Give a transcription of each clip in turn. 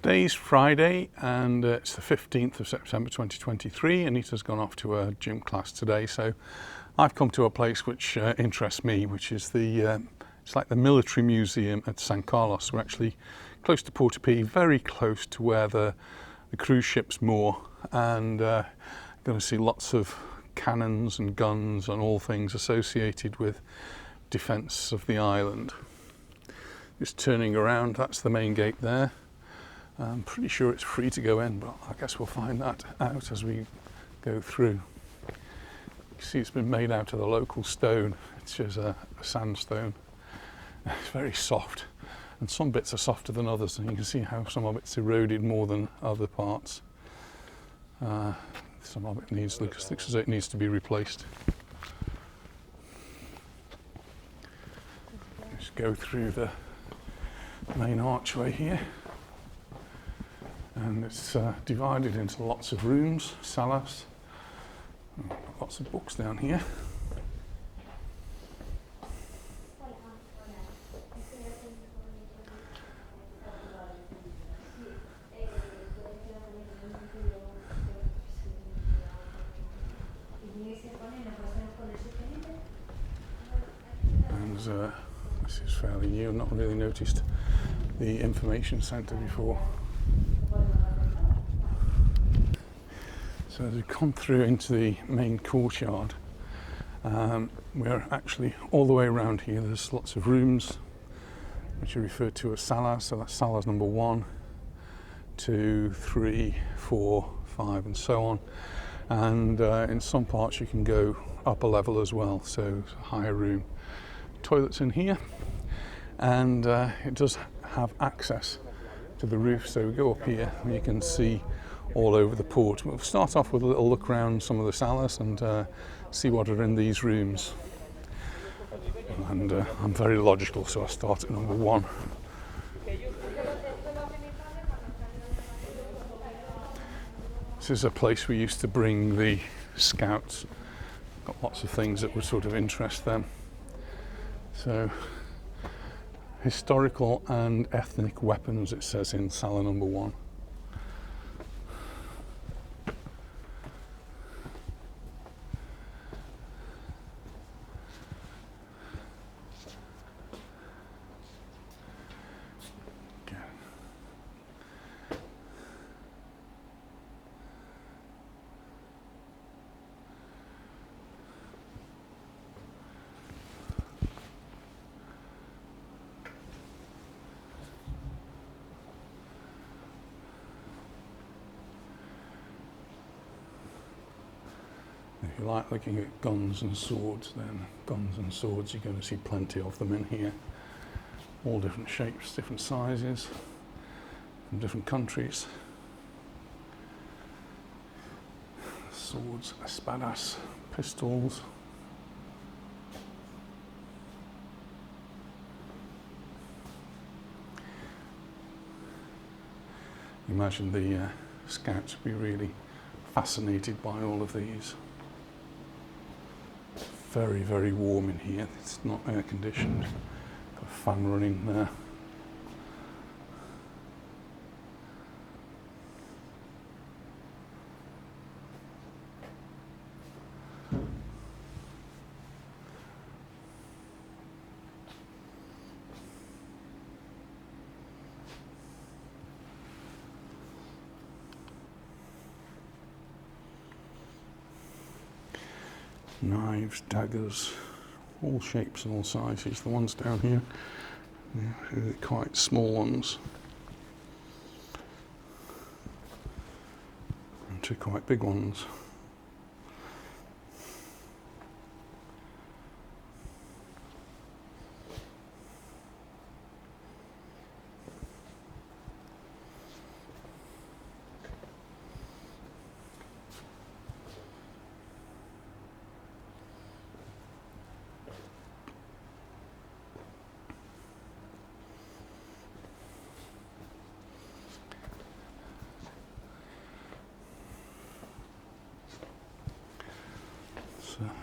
Today's Friday and it's the 15th of September 2023. Anita's gone off to a gym class today, so I've come to a place which interests me, which is it's like the military museum at San Carlos. We're actually close to Porto, very close to where the cruise ships moor, and going to see lots of cannons and guns and all things associated with defence of the island. Just turning around, that's the main gate there. I'm pretty sure it's free to go in, but I guess we'll find that out as we go through. You can see it's been made out of the local stone. It's just a sandstone. It's very soft, and some bits are softer than others, and you can see how some of it's eroded more than other parts. Some of it looks as though it needs to be replaced. Just go through the main archway here. And it's divided into lots of rooms, salas. Lots of books down here. And this is fairly new. I've not really noticed the information centre before. So as we come through into the main courtyard, we're actually all the way around here. There's lots of rooms which are referred to as salas. So that's salas number 1, 2, 3, 4, 5 and so on. And in some parts you can go up a level as well, so a higher room. Toilets in here, and it does have access to the roof, so we go up here and you can see all over the port. We'll start off with a little look around some of the salas and see what are in these rooms. And I'm very logical, so I start at number 1. This is a place we used to bring the scouts. Got lots of things that would sort of interest them. So, historical and ethnic weapons, it says in Sala number 1. If you like looking at guns and swords, then guns and swords, you're going to see plenty of them in here. All different shapes, different sizes, from different countries. Swords, espadas, pistols. Imagine the scouts would be really fascinated by all of these. Very, very warm in here. It's not air conditioned. Got a fan running there. Knives, daggers, all shapes and all sizes. The ones down here, really quite small ones, and 2 quite big ones.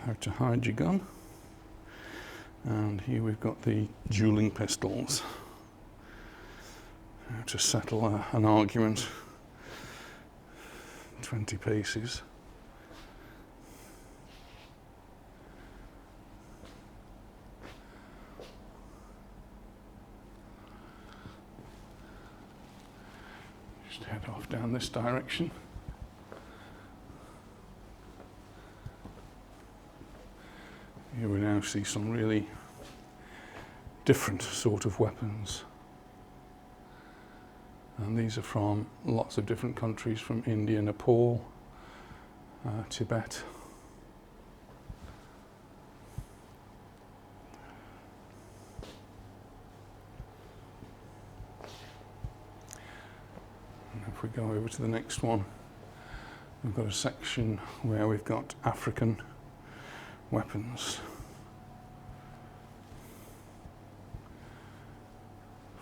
How to hide your gun. And here we've got the dueling pistols. Now to settle an argument. 20 paces. Just head off down this direction. Here we now see some really different sort of weapons. And these are from lots of different countries, from India, Nepal, Tibet. And if we go over to the next one, we've got a section where we've got African weapons.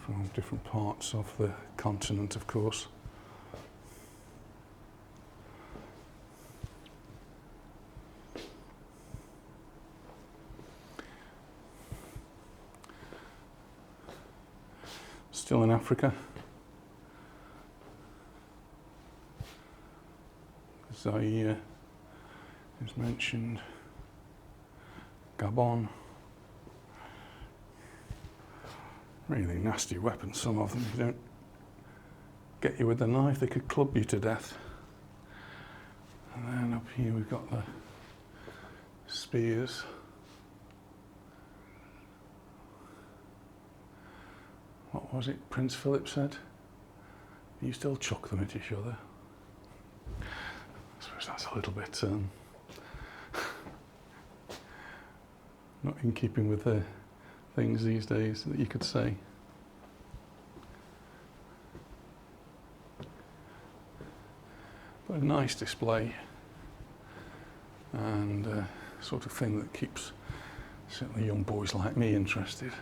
From different parts of the continent, of course. Still in Africa. Zaire is mentioned. Gabon. Really nasty weapons, some of them. If you don't get you with a knife, they could club you to death. And then up here we've got the spears. What was it Prince Philip said? You still chuck them at each other. I suppose that's a little bit not in keeping with the things these days that you could say. But a nice display, and sort of thing that keeps certainly young boys like me interested.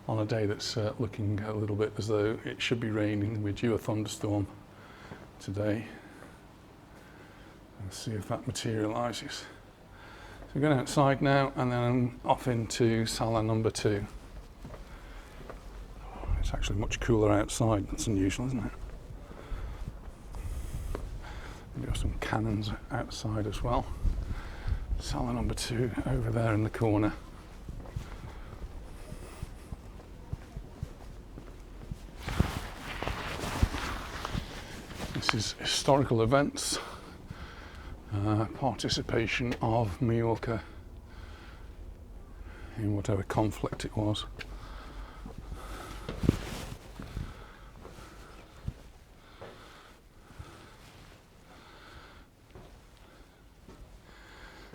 On a day that's looking a little bit as though it should be raining, we're due a thunderstorm today. Let's see if that materialises. So we're going outside now, and then off into Sala number 2. It's actually much cooler outside. That's unusual, isn't it? We've got some cannons outside as well. Sala number 2 over there in the corner. This is historical events. Participation of Mallorca in whatever conflict it was.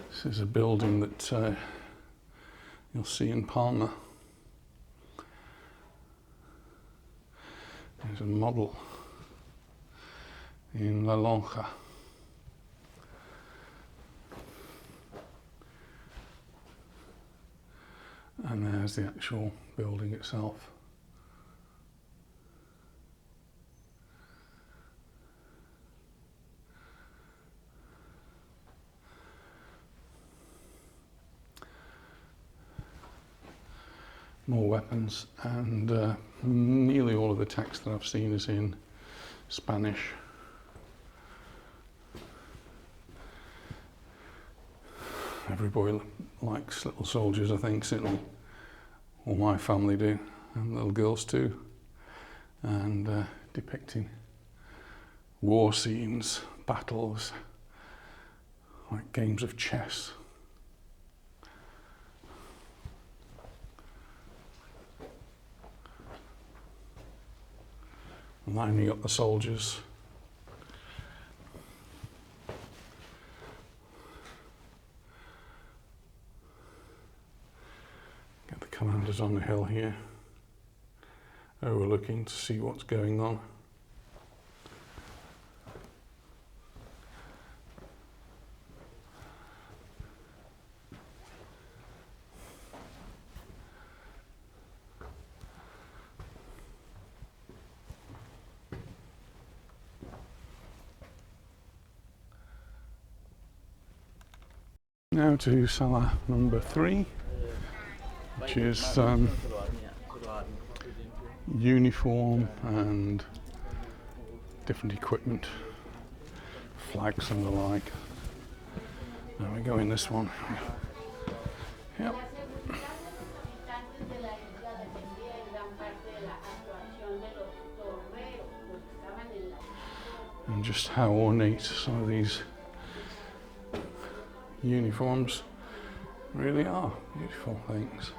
This is a building that you'll see in Palma. There's a model in Mallorca. And there's the actual building itself. More weapons, and nearly all of the text that I've seen is in Spanish. Every boy likes little soldiers, I think, certainly all my family do, and little girls too, and depicting war scenes, battles, like games of chess. Lining up the soldiers. Get the commanders on the hill here, overlooking to see what's going on. Now to Sala number 3, which is uniform and different equipment, flags and the like. Now we go in this one. Yep. And just how ornate some of these uniforms really are. Beautiful things.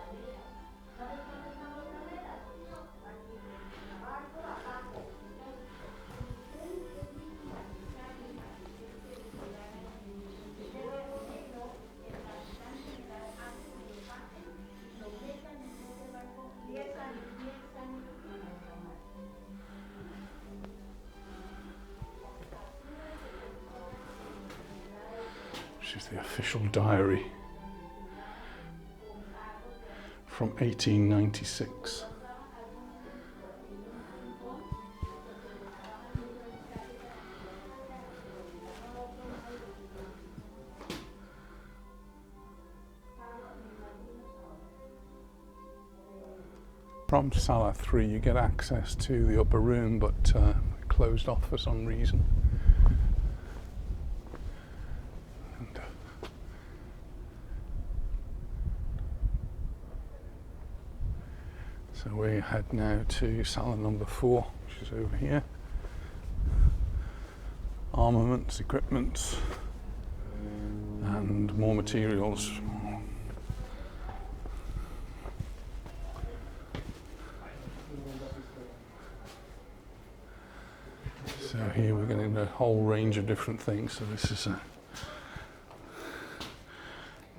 This is the official diary from 1896. From Sala 3 you get access to the upper room, but closed off for some reason. So we head now to Sala number 4, which is over here. Armaments, equipment, and more materials. So here we're getting a whole range of different things. So this is a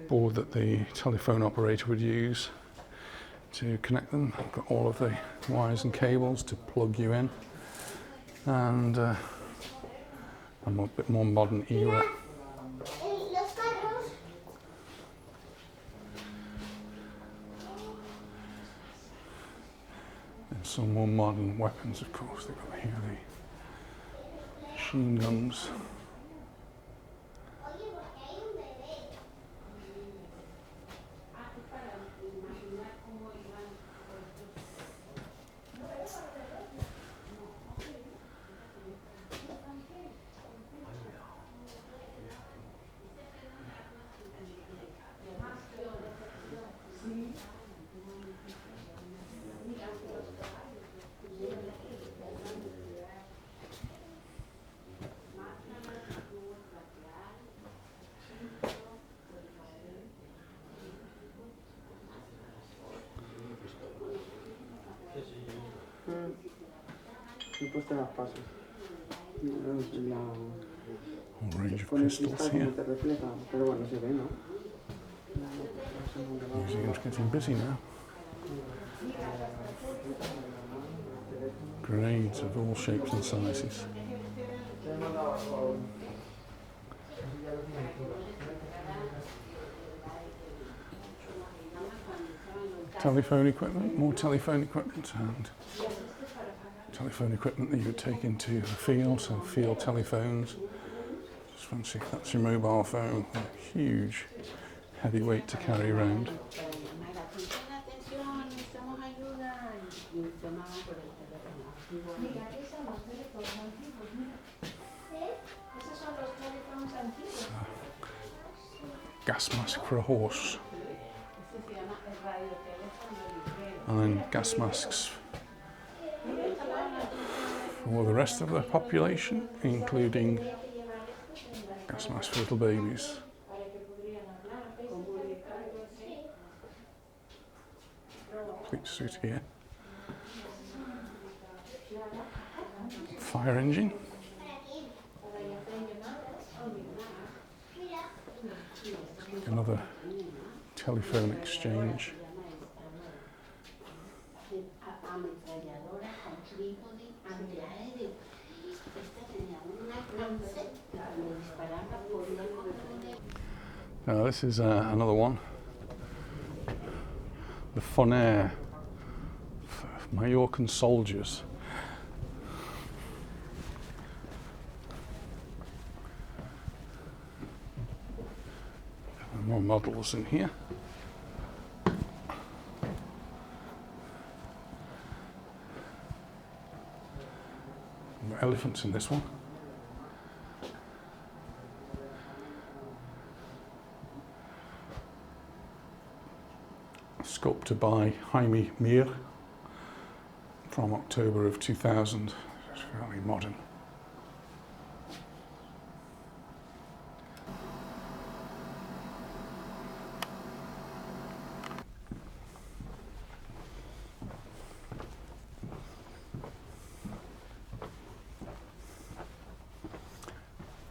board that the telephone operator would use to connect them. I've got all of the wires and cables to plug you in, and a bit more modern era. And some more modern weapons, of course. They've got here the machine guns. Whole range of pistols here. Museum's getting busy now. Grenades of all shapes and sizes. Telephone equipment, more telephone equipment, and telephone equipment that you would take into the field, so field telephones. Just fancy if that's your mobile phone, a huge heavy weight to carry around. Gas mask for a horse. And then gas masks for the rest of the population, including gas masks for little babies. Complete suit here. Fire engine. Another telephone exchange. Now this is another one. The Fonair, Mallorcan soldiers. More models in here. elephants in this one. Sculpted by Jaime Mir from October of 2000. It's fairly modern.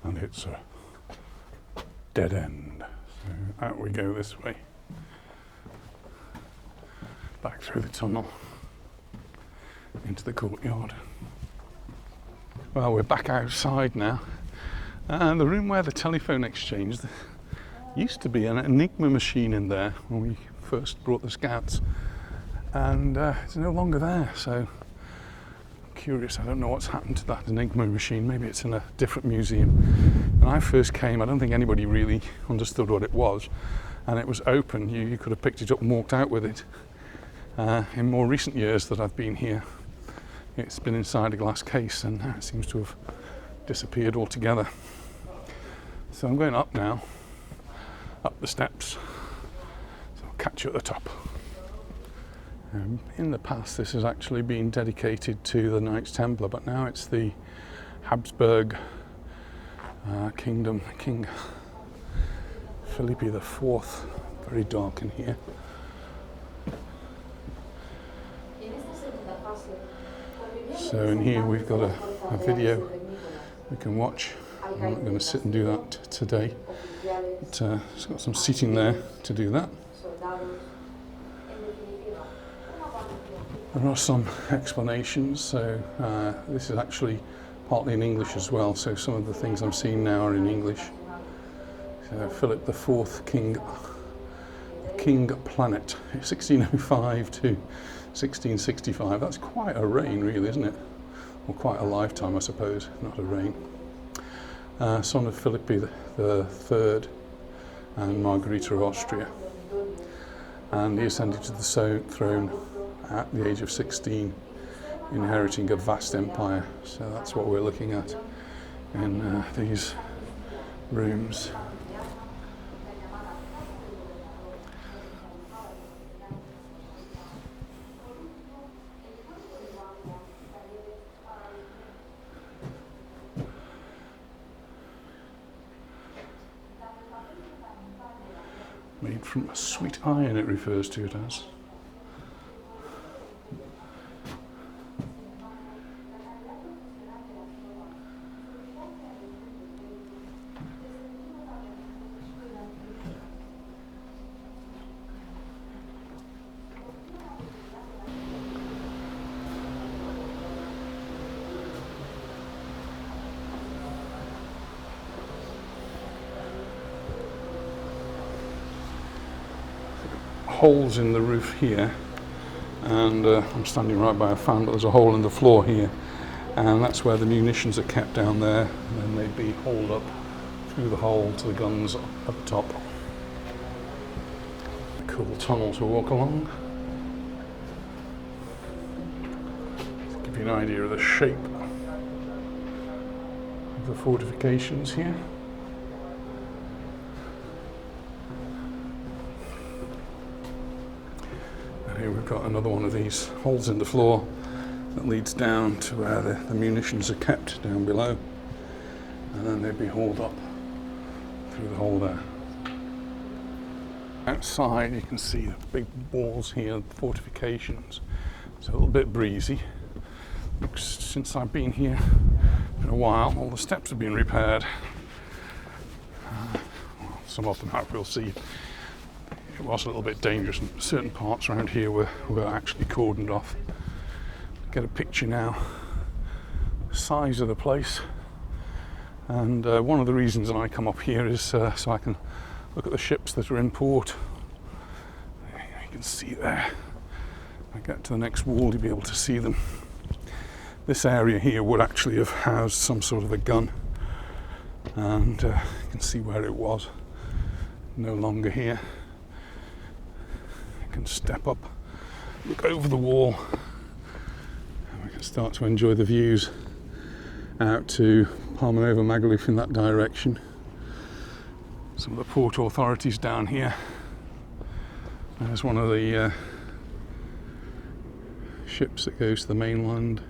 And it's a dead end. So out we go this way. Back through the tunnel into the courtyard. Well, we're back outside now. And the room where the telephone exchanged, there used to be an Enigma machine in there when we first brought the scouts, and it's no longer there. So I'm curious, I don't know what's happened to that Enigma machine. Maybe it's in a different museum. When I first came, I don't think anybody really understood what it was, and it was open. You could have picked it up and walked out with it. In more recent years that I've been here, it's been inside a glass case, and it seems to have disappeared altogether. So I'm going up now, up the steps, so I'll catch you at the top. In the past this has actually been dedicated to the Knights Templar, but now it's the Habsburg Kingdom, King Felipe IV. Very dark in here. So in here we've got a video we can watch. I'm not going to sit and do that today, but it's got some seating there to do that. There are some explanations, so this is actually partly in English as well, so some of the things I'm seeing now are in English. So Philip IV, King Planet, 1605 to 1665. That's quite a reign, really, isn't it? Or quite a lifetime, I suppose, not a reign. Son of Philip III and Margarita of Austria. And he ascended to the throne at the age of 16, inheriting a vast empire. So that's what we're looking at in these rooms. Made from sweet iron, it refers to it as. Holes in the roof here, and I'm standing right by a fan, but there's a hole in the floor here, and that's where the munitions are kept down there, and then they'd be hauled up through the hole to the guns at the top. A cool tunnel to walk along. To give you an idea of the shape of the fortifications here. Here we've got another one of these holes in the floor that leads down to where the munitions are kept down below, and then they'd be hauled up through the hole there. Outside you can see the big walls here, fortifications. It's a little bit breezy. Since I've been here in a while, all the steps have been repaired. Well, some of them have, we'll see. It was a little bit dangerous, and certain parts around here were actually cordoned off. Get a picture now, the size of the place, and one of the reasons that I come up here is so I can look at the ships that are in port. You can see there. If I get to the next wall, you'll be able to see them. This area here would actually have housed some sort of a gun, and you can see where it was. No longer here. Can step up, look over the wall, and we can start to enjoy the views out to Palma over Magaluf in that direction. Some of the port authorities down here. There's one of the ships that goes to the mainland.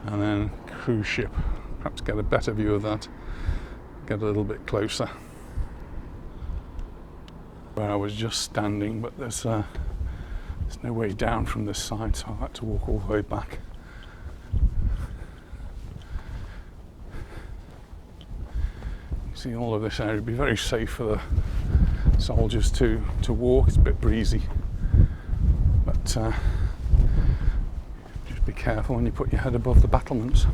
And then cruise ship. Perhaps get a better view of that. Get a little bit closer. Where I was just standing, but there's no way down from this side, so I've had to walk all the way back. You see, all of this area would be very safe for the soldiers to walk. It's a bit breezy, but just be careful when you put your head above the battlements.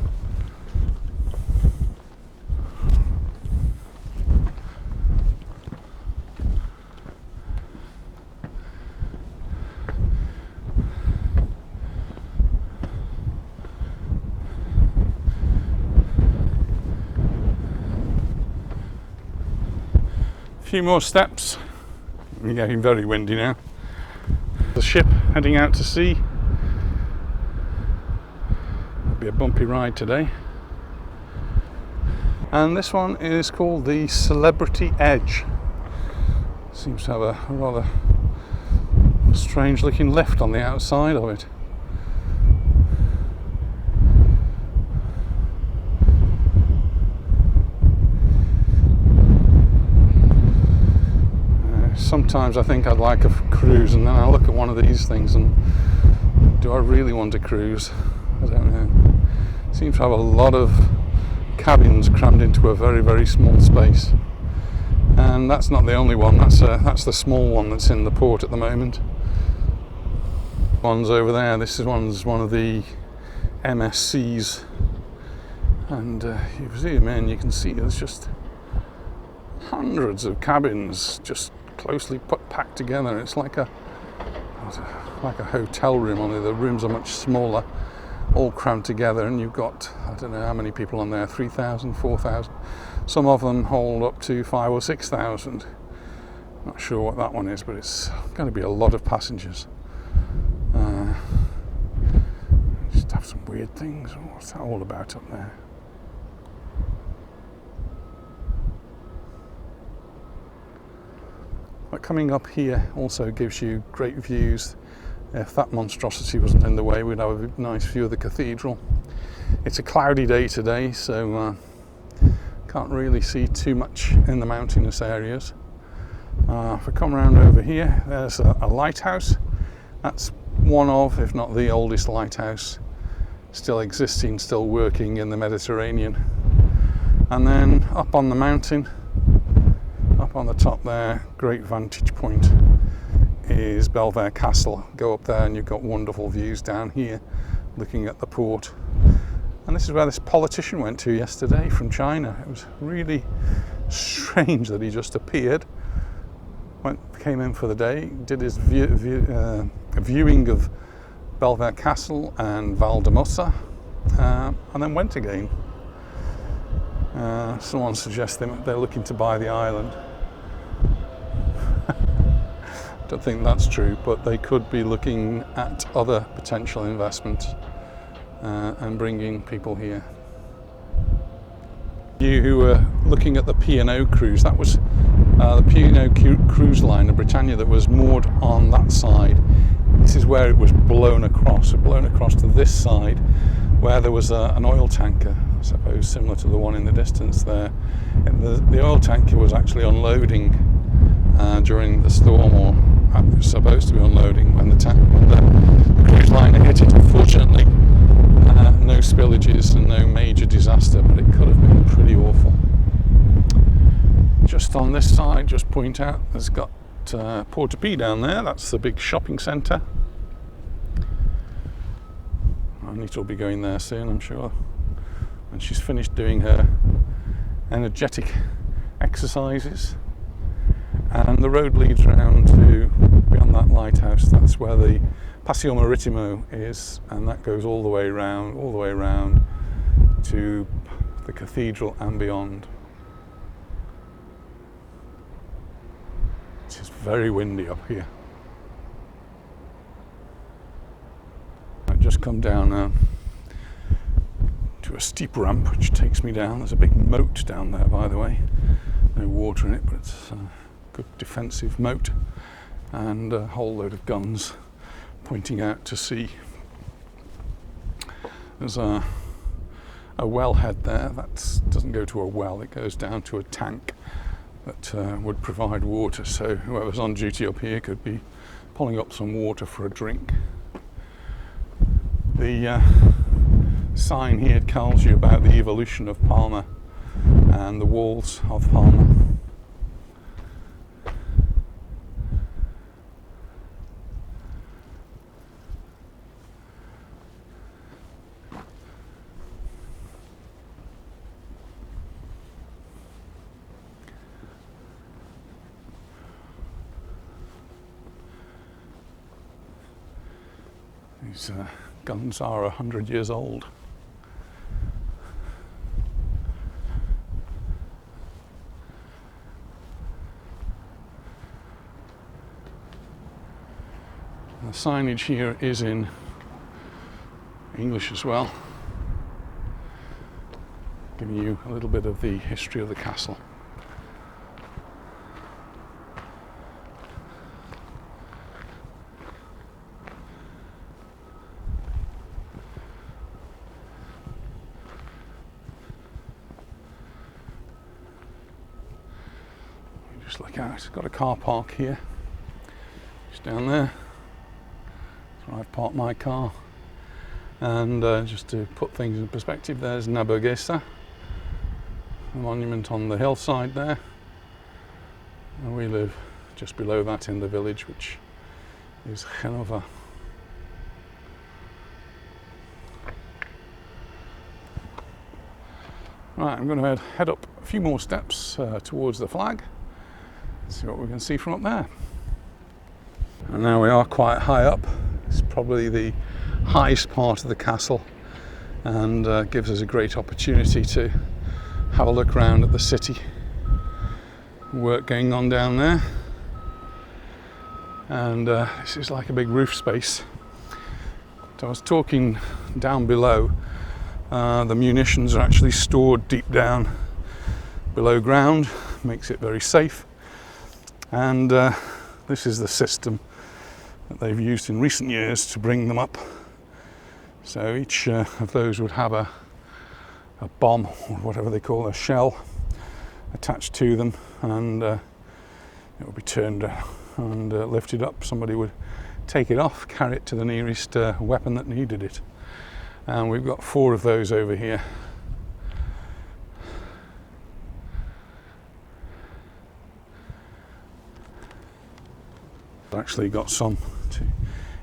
Few more steps. We're getting very windy now. The ship heading out to sea. It'll be a bumpy ride today. And this one is called the Celebrity Edge. Seems to have a rather strange looking lift on the outside of it. Sometimes I think I'd like a cruise, and then I look at one of these things and do I really want to cruise? I don't know. It seems to have a lot of cabins crammed into a very, very small space. And that's not the only one, that's the small one that's in the port at the moment. One's over there, this is one of the MSCs. And you zoom in, you can see there's just hundreds of cabins just closely packed together. It's like a hotel room, only the rooms are much smaller, all crammed together, and you've got, I don't know how many people on there, 3,000, 4,000. Some of them hold up to 5,000 or 6,000. Not sure what that one is, but it's going to be a lot of passengers. Just have some weird things. What's that all about up there? But coming up here also gives you great views. If that monstrosity wasn't in the way, we'd have a nice view of the cathedral. It's a cloudy day today, so can't really see too much in the mountainous areas. If I come around over here, there's a lighthouse. That's one of, if not the oldest lighthouse still existing, still working in the Mediterranean. And then up on the mountain, up on the top there, great vantage point, is Belvedere Castle. Go up there and you've got wonderful views down here looking at the port. And this is where this politician went to yesterday from China. It was really strange that he just appeared, came in for the day, did his viewing of Belvedere Castle and Valdemossa, and then went again. Someone suggesting that they're looking to buy the island. Don't think that's true, but they could be looking at other potential investments and bringing people here. You who were looking at the P&O cruise, that was the P&O cruise liner Britannia that was moored on that side. This is where it was blown across to this side, where there was an oil tanker, I suppose similar to the one in the distance there. And the oil tanker was actually unloading during the storm, or it was supposed to be unloading when the cruise liner hit it. Unfortunately, no spillages and no major disaster, but it could have been pretty awful. Just on this side, just point out, there's got Porto down there. That's the big shopping centre. Anita will be going there soon, I'm sure, when she's finished doing her energetic exercises. And the road leads round to beyond that lighthouse. That's where the Paseo Maritimo is, and that goes all the way round to the cathedral and beyond. very windy up here. I've just come down now to a steep ramp which takes me down. There's a big moat down there, by the way. No water in it, but it's a good defensive moat, and a whole load of guns pointing out to sea. There's a wellhead there. That doesn't go to a well, it goes down to a tank that would provide water, so whoever's on duty up here could be pulling up some water for a drink. The sign here tells you about the evolution of Palma and the walls of Palma. These guns are 100 years old. The signage here is in English as well, giving you a little bit of the history of the castle. Just look out, it's got a car park here, just down there. So I've parked my car, and just to put things in perspective, there's Majorca, the monument on the hillside there, and we live just below that in the village, which is Genova. Right, I'm going to head up a few more steps towards the flag, see what we can see from up there. And now we are quite high up. It's probably the highest part of the castle, and gives us a great opportunity to have a look around at the city. Work going on down there, and this is like a big roof space. So I was talking down below, the munitions are actually stored deep down below ground, makes it very safe, and this is the system that they've used in recent years to bring them up. So each of those would have a bomb, or whatever they call a shell, attached to them, and it would be turned and lifted up. Somebody would take it off, carry it to the nearest weapon that needed it. And we've got 4 of those over here. I've actually got some to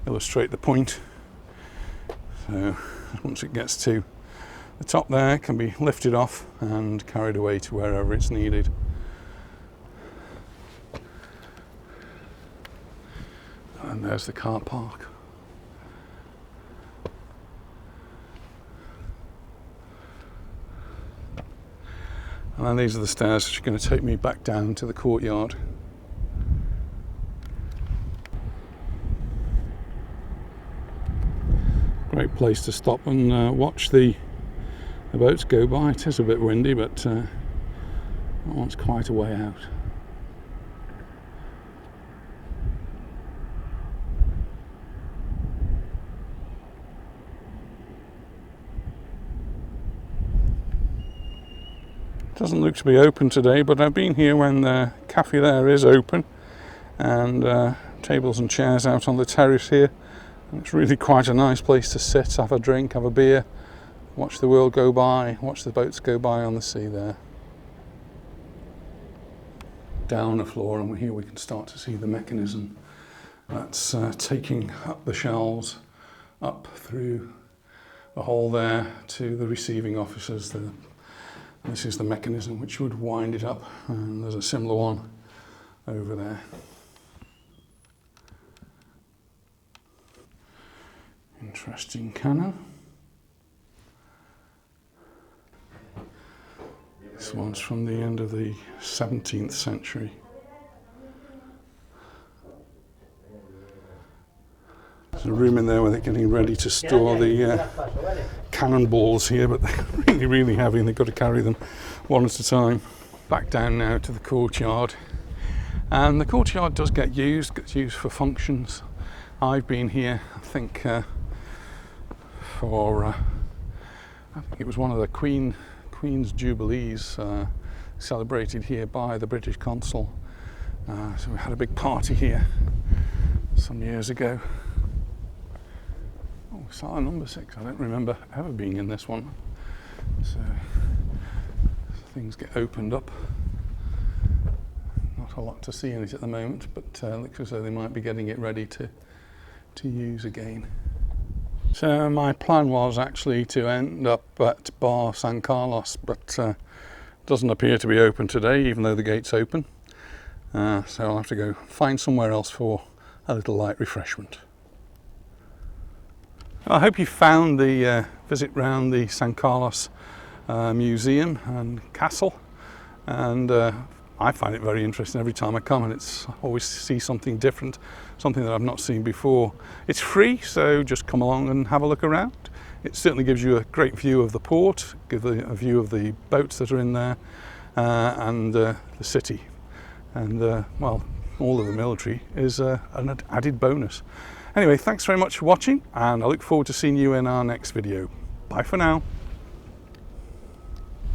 illustrate the point. So once it gets to the top there, it can be lifted off and carried away to wherever it's needed. And there's the car park. And then these are the stairs which are going to take me back down to the courtyard. Great place to stop and watch the boats go by. It is a bit windy, but that one's quite a way out. Doesn't look to be open today, but I've been here when the cafe there is open, and tables and chairs out on the terrace here. It's really quite a nice place to sit, have a drink, have a beer, watch the world go by, watch the boats go by on the sea there. Down the floor, and here we can start to see the mechanism that's taking up the shelves up through the hole there to the receiving officers. This is the mechanism which would wind it up, and there's a similar one over there. Interesting cannon. This one's from the end of the 17th century. a room in there where they're getting ready to store the cannonballs here, but they're really, really heavy and they've got to carry them one at a time. Back down now to the courtyard, and the courtyard does gets used for functions. I've been here, I think, for I think it was one of the Queen's Jubilees celebrated here by the British consul. So we had a big party here some years ago. Oh, cellar number 6. I don't remember ever being in this one. So things get opened up. Not a lot to see in it at the moment, but looks as though they might be getting it ready to use again. So my plan was actually to end up at Bar San Carlos, but doesn't appear to be open today, even though the gate's open. So I'll have to go find somewhere else for a little light refreshment. I hope you found the visit round the San Carlos museum and castle, and I find it very interesting every time I come, and it's always see something different, something that I've not seen before. It's free, so just come along and have a look around. It certainly gives you a great view of the port, gives a view of the boats that are in there, and the city. And well, all of the military is an added bonus. Anyway, thanks very much for watching, and I look forward to seeing you in our next video. Bye for now.